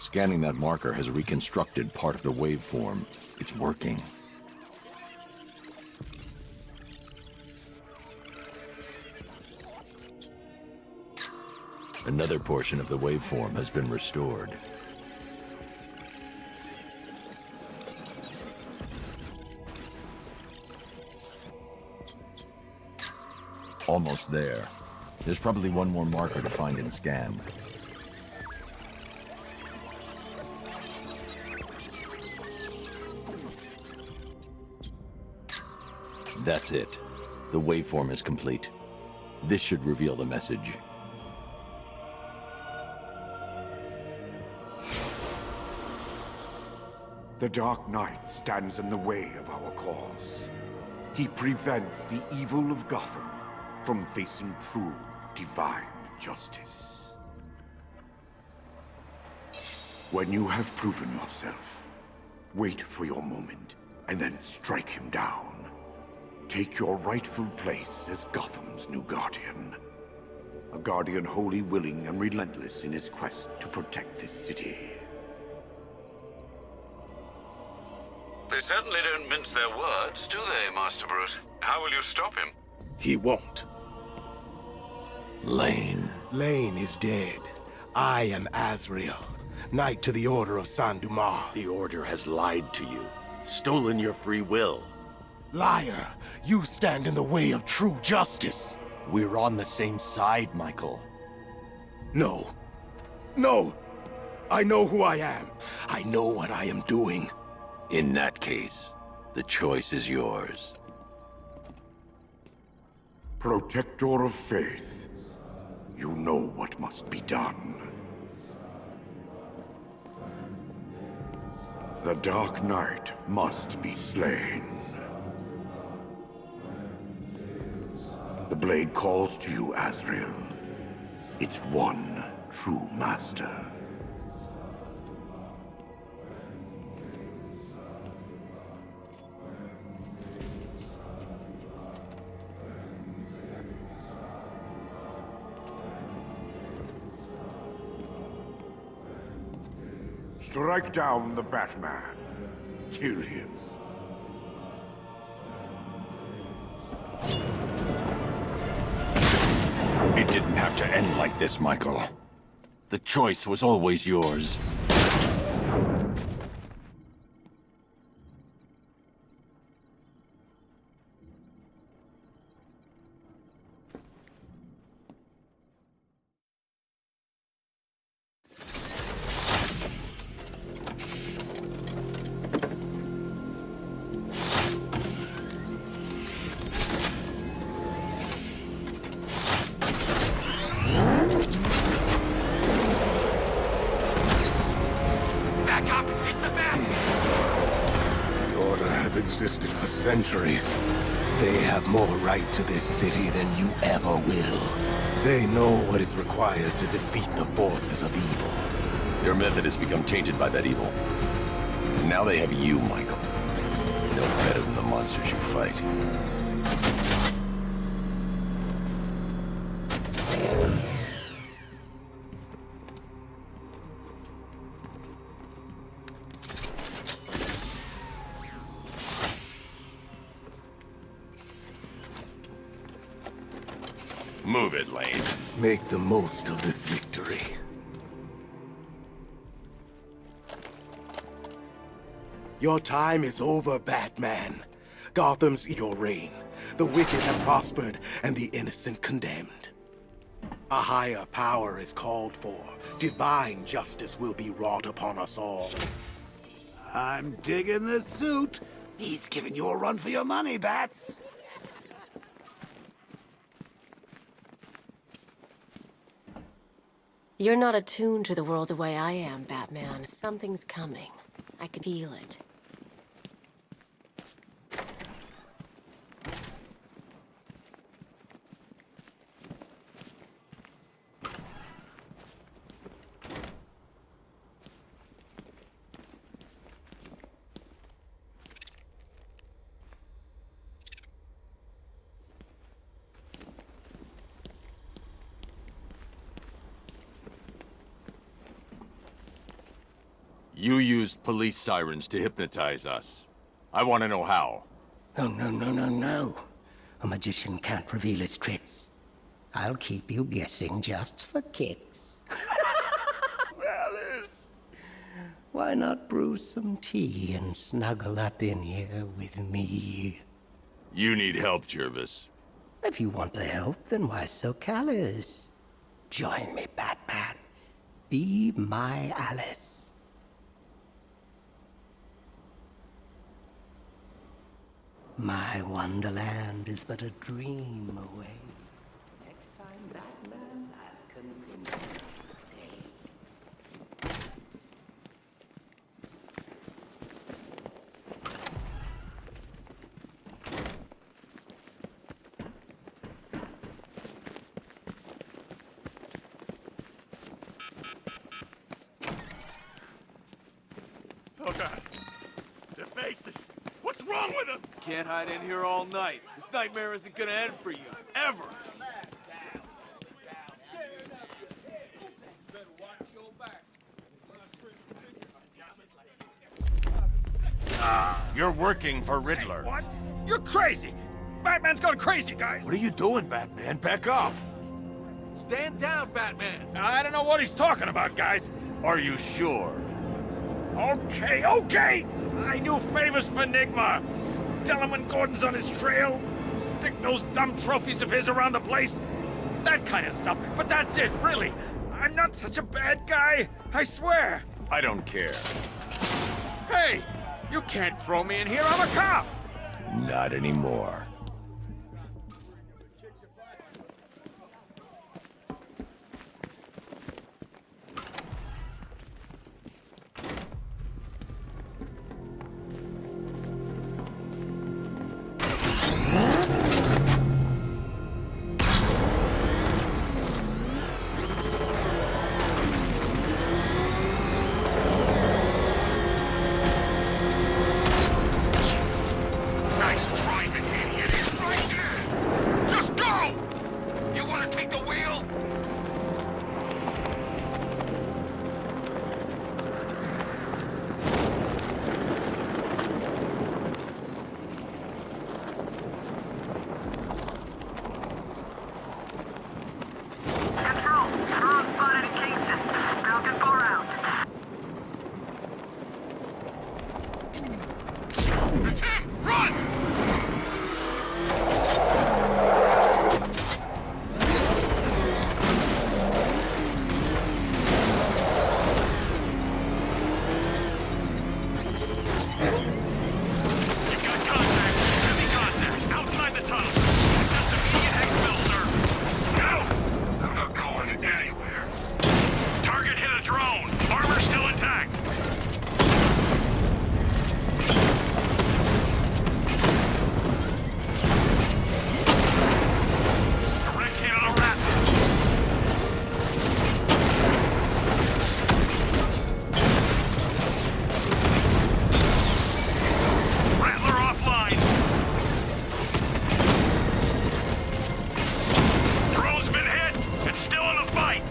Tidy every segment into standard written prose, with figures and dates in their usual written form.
Scanning that marker has reconstructed part of the waveform. It's working. Another portion of the waveform has been restored. Almost there. There's probably one more marker to find and scan. That's it. The waveform is complete. This should reveal the message. The Dark Knight stands in the way of our cause. He prevents the evil of Gotham from facing true, divine justice. When you have proven yourself, wait for your moment, and then strike him down. Take your rightful place as Gotham's new guardian. A guardian wholly willing and relentless in his quest to protect this city. They certainly don't mince their words, do they, Master Bruce? How will you stop him? He won't. Lane. Lane is dead. I am Azrael, Knight to the Order of Saint Dumas. The Order has lied to you, stolen your free will. Liar! You stand in the way of true justice! We're on the same side, Michael. No. No! I know who I am. I know what I am doing. In that case, the choice is yours. Protector of faith, you know what must be done. The Dark Knight must be slain. The blade calls to you, Azrael. Its one true master. Strike down the Batman. Kill him. It didn't have to end like this, Michael. The choice was always yours. Existed for centuries. They have more right to this city than you ever will. They know what is required to defeat the forces of evil. Your method has become tainted by that evil. Now they have you, Michael. No better than the monsters you fight. Move it, Lane. Make the most of this victory. Your time is over, Batman. Gotham's your reign. The wicked have prospered, and the innocent condemned. A higher power is called for. Divine justice will be wrought upon us all. I'm digging the suit. He's giving you a run for your money, Bats. You're not attuned to the world the way I am, Batman. Something's coming. I can feel it. You used police sirens to hypnotize us. I want to know how. Oh, no. A magician can't reveal his tricks. I'll keep you guessing just for kicks. Alice! Why not brew some tea and snuggle up in here with me? You need help, Jervis. If you want the help, then why so callous? Join me, Batman. Be my Alice. My wonderland is but a dream away. Next time, Batman, I'll convince you to stay. Oh, God. Their faces. What's wrong with them? Can't hide in here all night. This nightmare isn't gonna end for you. Ever. You're working for Riddler. What? You're crazy! Batman's gone crazy, guys! What are you doing, Batman? Back off. Stand down, Batman. I don't know what he's talking about, guys. Are you sure? Okay. I do favors for Enigma. Tell him when Gordon's on his trail. Stick those dumb trophies of his around the place. That kind of stuff. But that's it, really. I'm not such a bad guy. I swear. I don't care. Hey, you can't throw me in here. I'm a cop. Not anymore. Nice driving, idiot! It's right there! Just go! You want to take the wheel? Control, drone spotted in Kingston. Falcon 4 out. It's him! Run! You've got contact. Heavy contact. Outside the tunnel. Just immediate exfil, sir. No! I'm not going anywhere. Target hit a drone. Armor still intact. Direct hit on a rat. Rattler offline. Drone's been hit. It's still in the fight.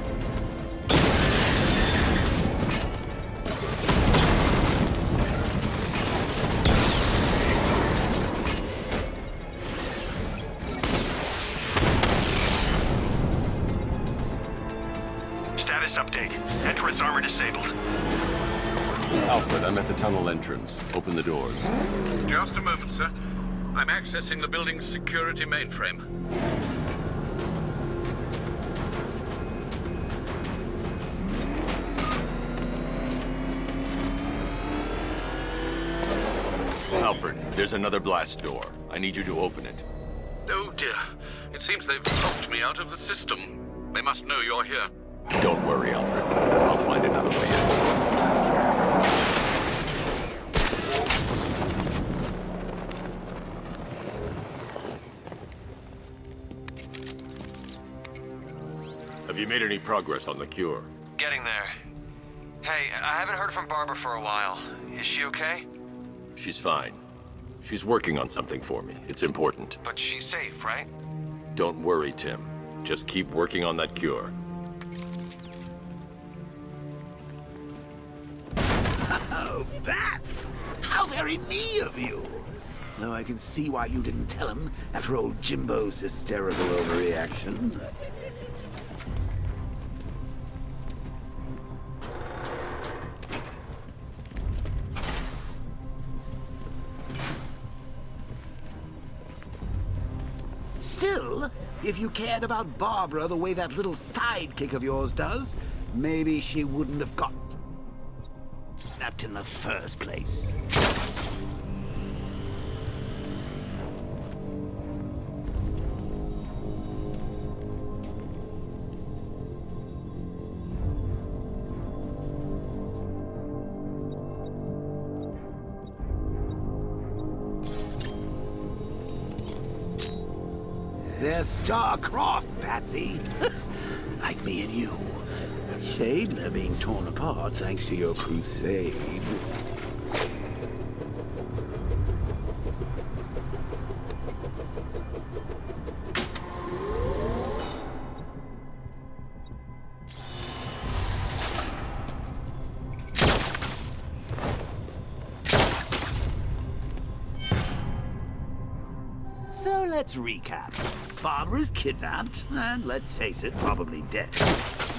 Status update. Entrance armor disabled. Alfred, I'm at the tunnel entrance. Open the doors. Just a moment, sir. I'm accessing the building's security mainframe. Alfred, there's another blast door. I need you to open it. Oh dear. It seems they've locked me out of the system. They must know you're here. Don't worry, Alfred. I'll find another way in. Have you made any progress on the cure? Getting there. Hey, I haven't heard from Barbara for a while. Is she okay? She's fine. She's working on something for me. It's important. But she's safe, right? Don't worry, Tim. Just keep working on that cure. Oh, Bats! How very me of you! Though I can see why you didn't tell him after old Jimbo's hysterical overreaction. Still, if you cared about Barbara the way that little sidekick of yours does, maybe she wouldn't have got kidnapped in the first place. They're star-crossed, Patsy. Like me and you. Shame they're being torn apart thanks to your crusade. So let's recap. Barbara's kidnapped, and let's face it, probably dead.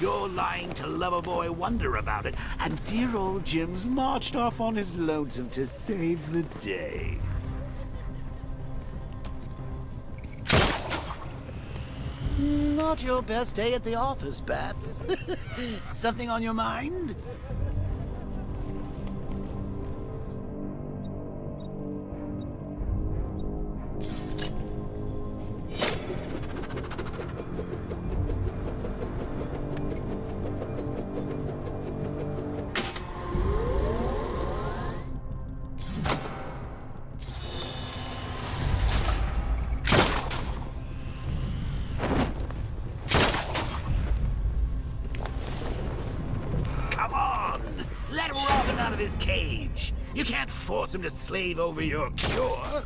You're lying to Loverboy Wonder about it, and dear old Jim's marched off on his lonesome to save the day. Not your best day at the office, Bats. Something on your mind? Come on! Let Robin out of his cage! You can't force him to slave over your cure!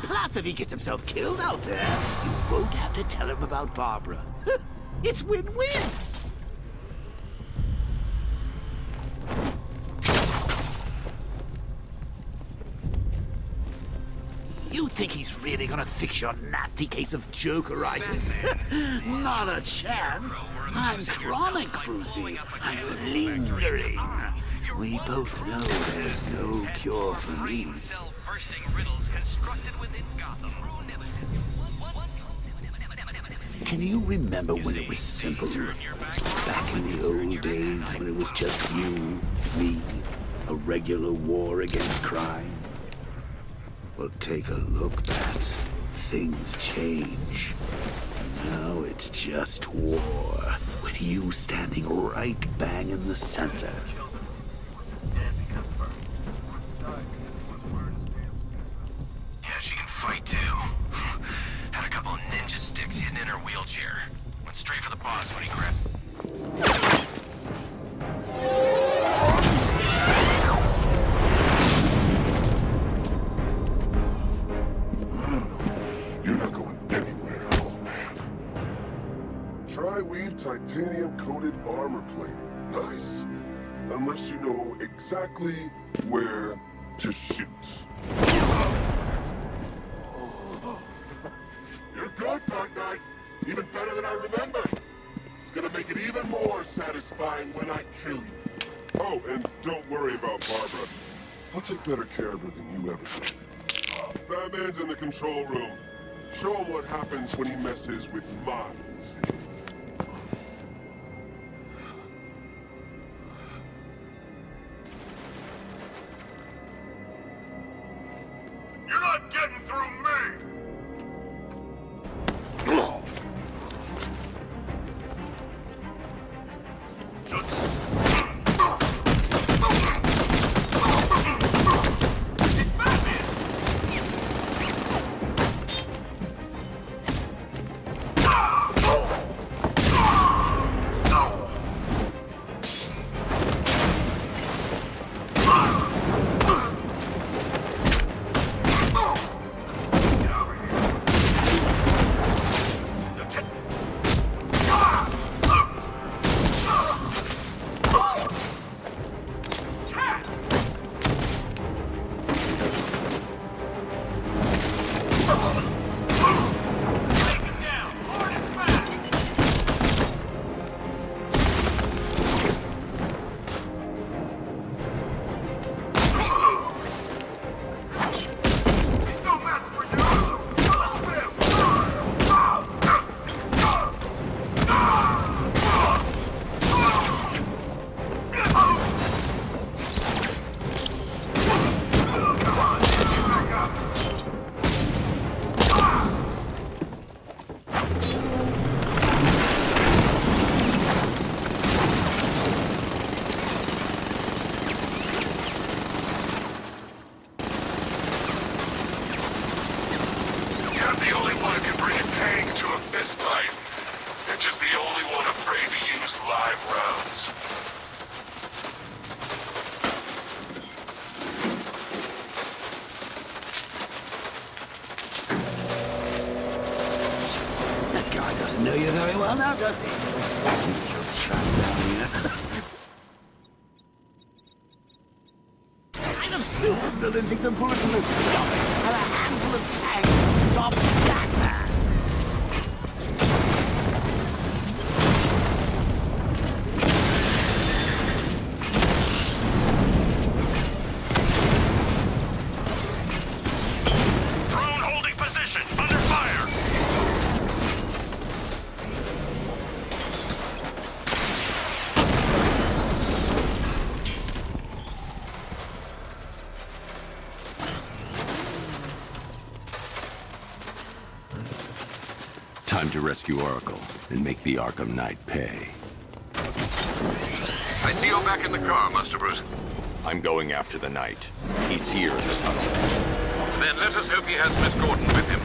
Plus, if he gets himself killed out there, you won't have to tell him about Barbara. It's win-win! You think he's really gonna fix your nasty case of Jokeritis? Not a chance. I'm chronic, Brucey. I'm lingering. We both know there's no cure for me. Can you remember when it was simple? Back in the old days when it was just you, me, a regular war against crime? Well, take a look, Bats. Things change. Now it's just war, with you standing right bang in the center. Yeah, she can fight too. Had a couple of ninja sticks hidden in her wheelchair. Went straight for the boss when he grabbed. You're not going anywhere, old man. Tri-weave titanium-coated armor plating. Nice. Unless you know exactly where to shoot. You're good, Dark Knight. Even better than I remember. It's gonna make it even more satisfying when I kill you. Oh, and don't worry about Barbara. I'll take better care of her than you ever did. Batman's in the control room. Show him what happens when he messes with minds. You're not getting through me! can bring a tank to a fistfight. They're just the only one afraid to use live rounds. That guy doesn't know you very well now, does he? You'll track down here. Kind of supervillain thinks a bullet from his stomach and a handful of tanks stop Batman. Drone holding position. Under fire. Time to rescue Oracle and make the Arkham Knight pay. I see you back in the car, Master Bruce. I'm going after the Knight. He's here in the tunnel. Then let us hope he has Miss Gordon with him.